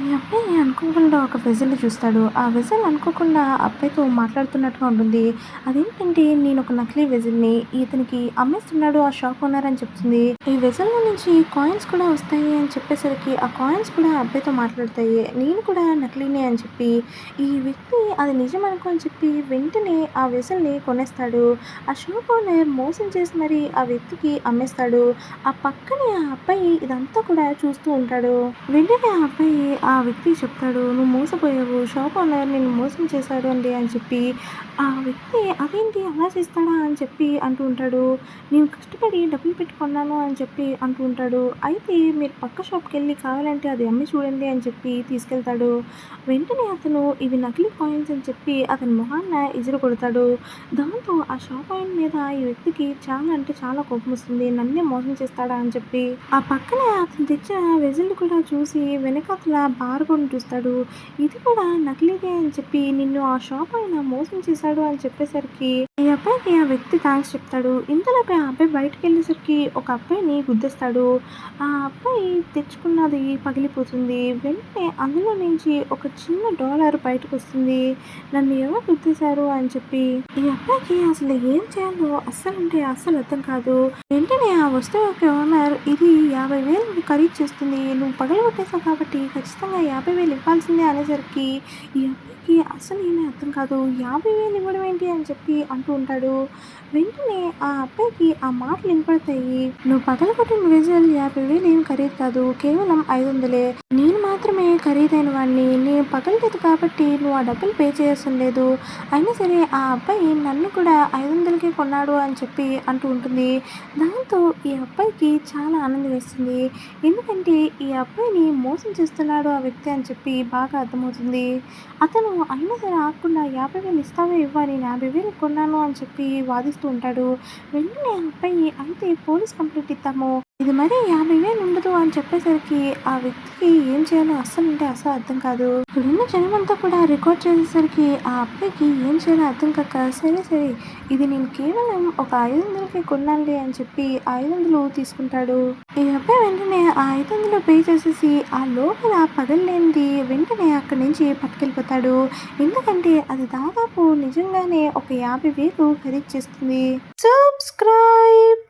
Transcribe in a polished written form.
ఈ అబ్బాయి అనుకోకుండా ఒక వెసెల్‌ని చూస్తాడు. ఆ వెసెల్ అనుకోకుండా అబ్బాయితో మాట్లాడుతున్నట్టుగా ఉంటుంది. అదేంటంటే నేనొక నకిలీ వెసెల్‌ని ఇతనికి అమ్మేస్తున్నాడు ఆ షాప్ ఓనర్ అని చెప్తుంది. ఈ వెసెల్‌లో నుంచి కాయిన్స్ కూడా వస్తాయి అని చెప్పేసరికి ఆ కాయిన్స్ కూడా అబ్బాయితో మాట్లాడతాయి. నేను కూడా నకిలీనే అని చెప్పి ఈ వ్యక్తి అది నిజం అనుకో అని చెప్పి వెంటనే ఆ వెసెల్‌ని కొనేస్తాడు. ఆ షాప్ ఓనర్ మోసం చేసి మరి ఆ వ్యక్తికి అమ్మేస్తాడు. ఆ పక్కనే ఆ అబ్బాయి ఇదంతా కూడా చూస్తూ ఉంటాడు. వెంటనే ఆ అబ్బాయి ఆ వ్యక్తికి చెప్తాడు, "నువ్వు మోసపోయావు. షాప్ ఓనర్ నిన్ను మోసం చేశాడు అండి" అని చెప్పి. ఆ వ్యక్తి అదేంటి అలా చేస్తాడా అని చెప్పి అంటూ ఉంటాడు. "నేను కష్టపడి డబ్బులు పెట్టి కొన్నాను" అని చెప్పి అంటూ ఉంటాడు. అయితే మీరు పక్క షాప్‌కెళ్ళి కావాలంటే అది అమ్మి చూడండి అని చెప్పి తీసుకెళ్తాడు. వెంటనే అతను ఇవి నకిలీ కాయిన్స్ అని చెప్పి అతని మొహాన ఇసిరికొడతాడు. దాంతో ఆ షాప్ ఆయన మీద ఈ వ్యక్తికి చాలా అంటే చాలా కోపమొస్తుంది. నన్నే మోసం చేస్తాడా అని చెప్పి. ఆ పక్కనే అతను తెచ్చిన వెజల్‌ని కూడా చూసి వెనకాతల బారుకొని చూస్తాడు. ఇది కూడా నకిలీదే అని చెప్పి నిన్ను ఆ షాప్ ఆయన మోసం చేశాడు అని చెప్పేసరికి ఈ అబ్బాయికి ఆ వ్యక్తి థాంక్స్ చెప్తాడు. ఇంతలోపే ఆ అబ్బాయి బయటికెళ్ళేసరికి ఒక అబ్బాయిని గుద్దేస్తాడు. ఆ అబ్బాయి తెచ్చుకున్నది పగిలిపోతుంది. వెంటనే అందులో నుంచి ఒక చిన్న డాలర్ బయటకొస్తుంది. నన్ను ఎవరు గుద్దేశారు అని చెప్పి. ఈ అబ్బాయికి అసలు ఏం చేయాలో అస్సలంటే అస్సలు అర్థం కాదు. వెంటనే ఆ వస్తువు యొక్క ఓనర్ ఇది 50,000 ఖరీదు చేస్తుంది. నువ్వు పగలగొట్టేసావు కాబట్టి ఖచ్చితంగా 50,000 ఇవ్వాల్సిందే అనేసరికి ఈ అబ్బాయికి అస్సలు ఏమీ అర్థం కాదు. 50,000 ఇవ్వడం ఏంటి అని చెప్పి అంటూ ఉంటాడు. వెంటనే ఆ అబ్బాయికి ఆ మాటలు వినపడతాయి. నువ్వు పగలగొట్టిన వెజల్ 50,000 ఏం ఖరీదు కాదు. కేవలం 500. నేను మాత్రమే ఖరీదైన వాడిని. నేను పగలలేదు కాబట్టి నువ్వు ఆ డబ్బులు పే చేయాల్సిన లేదు. అయినా సరే ఆ అబ్బాయి నన్ను కూడా 500కే కొన్నాడు అని చెప్పి అంటూ ఉంటుంది. దాంతో ఈ అబ్బాయికి చాలా ఆనందం వేస్తుంది. ఎందుకంటే ఈ అబ్బాయిని మోసం చేస్తున్నాడు ఆ వ్యక్తి అని చెప్పి బాగా అర్థమవుతుంది. అతను అయినా సరే ఆగకుండా 50,000 ఇస్తావా ఇవ్వా నేను 50,000 కొన్నాను అని చెప్పి వాదిస్తూ ఉంటాడు. వెంటనే ఆ అబ్బాయి అయితే పోలీస్ కంప్లెయింట్ ఇద్దాము. ఇది మరి 50,000 ఉండదు అని చెప్పేసరికి ఆ వ్యక్తికి ఏం చేయాలో అస్సలంటే అస్సలు అర్థం కాదు. ఇక్కడున్న జనమంతా కూడా రికార్డ్ చేసేసరికి ఆ అబ్బాయికి ఏం చేయాలో అర్థం కాక సరే ఇది నేను కేవలం ఒక 500కే కొన్నానులే అని చెప్పి ఆ 500 తీసుకుంటాడు. ఈ అబ్బాయి వెంటనే ఆ 500 పే చేసేసి ఆ లోపల పగల్లేనిది వెంటనే అక్కడి నుంచి పట్టుకెళ్ళిపోతాడు. ఎందుకంటే అది దాదాపు నిజంగానే ఒక 50,000 ఖరీదు చేస్తుంది. సబ్స్క్రైబ్.